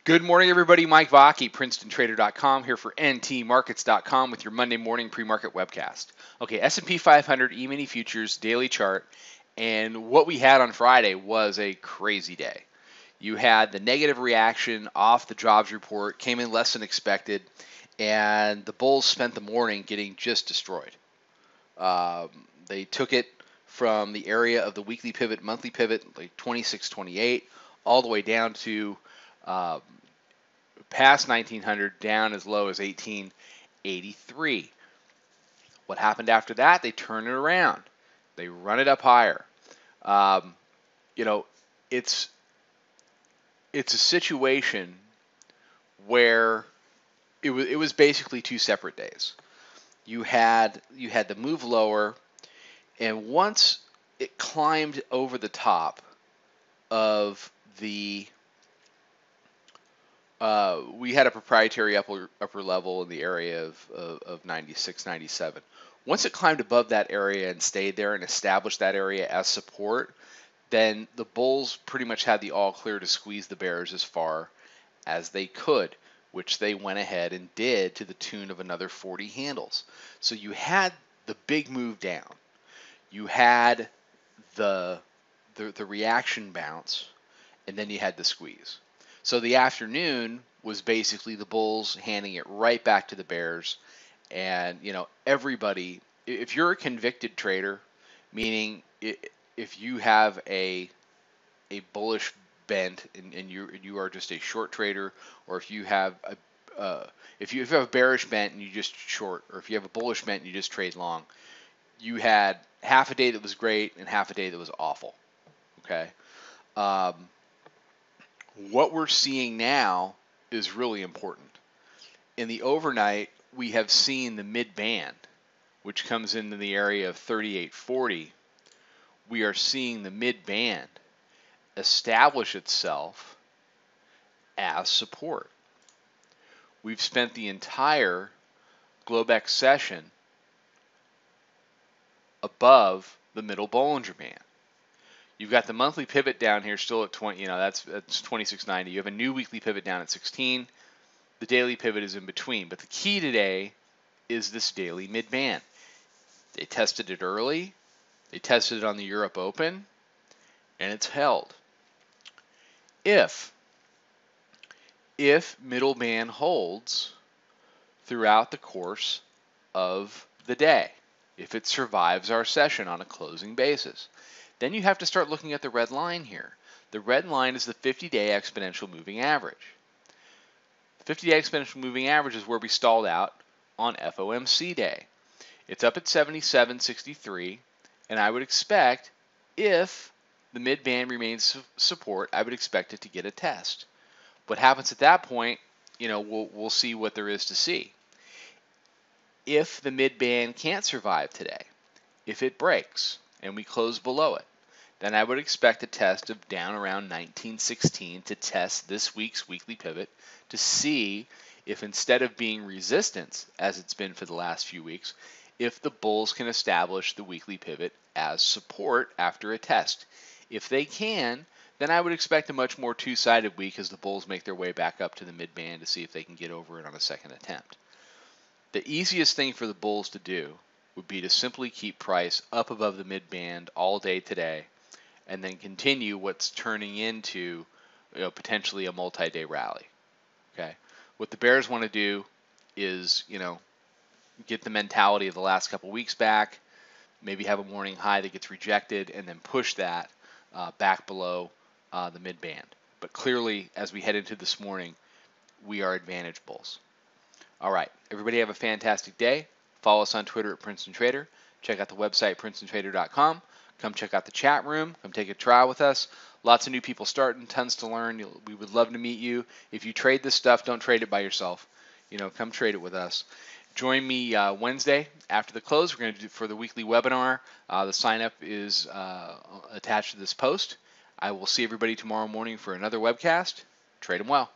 Good morning, everybody. Mike Vacchi, PrincetonTrader.com, here for NTMarkets.com with your Monday morning pre-market webcast. Okay, S&P 500 E-mini futures daily chart, and what we had on Friday was a crazy day. You had the negative reaction off the jobs report, came in less than expected, and the bulls spent the morning getting just destroyed. They took it from the area of the weekly pivot, monthly pivot, like 26.28, all the way down to uh, past 1900, down as low as 1883. What happened after that? They turn it around. They run it up higher. Um, you know, it's it's a situation where it was basically two separate days. You had the move lower, and once it climbed over the top of the we had a proprietary upper level in the area of 96, 97. Once it climbed above that area and stayed there and established that area as support, then the bulls pretty much had the all clear to squeeze the bears as far as they could, which they went ahead and did to the tune of another 40 handles. So you had the big move down. You had the reaction bounce, and then you had the squeeze. So the afternoon was basically the bulls handing it right back to the bears, and everybody. If you're a convicted trader, meaning if you have a bullish bent and you are just a short trader, or if you have if you have a bearish bent and you just short, or if you have a bullish bent and you just trade long, you had half a day that was great and half a day that was awful. Okay. Um, what we're seeing now is really important. In the overnight, we have seen the mid band, which comes into the area of 38.40. We are seeing the mid band establish itself as support. We've spent the entire Globex session above the middle Bollinger Band. You've got the monthly pivot down here still at 20, that's 26.90. You have a new weekly pivot down at 16. The daily pivot is in between. But the key today is this daily mid-band. They tested it early. They tested it on the Europe Open, and it's held. If middle band holds throughout the course of the day, if it survives our session on a closing basis, then you have to start looking at the red line here. The red line is the 50-day exponential moving average. The 50-day exponential moving average is where we stalled out on FOMC day. It's up at 77.63, and I would expect, if the mid-band remains support, I would expect it to get a test. What happens at that point, we'll see what there is to see. If the mid-band can't survive today, if it breaks and we close below it, then I would expect a test of down around 1916 to test this week's weekly pivot to see if, instead of being resistance, as it's been for the last few weeks, if the bulls can establish the weekly pivot as support after a test. If they can, then I would expect a much more two-sided week as the bulls make their way back up to the mid-band to see if they can get over it on a second attempt. The easiest thing for the bulls to do would be to simply keep price up above the mid-band all day today, and then continue what's turning into potentially a multi-day rally. Okay, what the bears want to do is get the mentality of the last couple weeks back, maybe have a morning high that gets rejected, and then push that back below the mid-band. But clearly, as we head into this morning, we are advantage bulls. All right, everybody have a fantastic day. Follow us on Twitter at Princeton Trader. Check out the website, PrincetonTrader.com. Come check out the chat room. Come take a trial with us. Lots of new people starting, tons to learn. We would love to meet you. If you trade this stuff, don't trade it by yourself. Come trade it with us. Join me Wednesday after the close. We're going to do for the weekly webinar. The sign up is attached to this post. I will see everybody tomorrow morning for another webcast. Trade them well.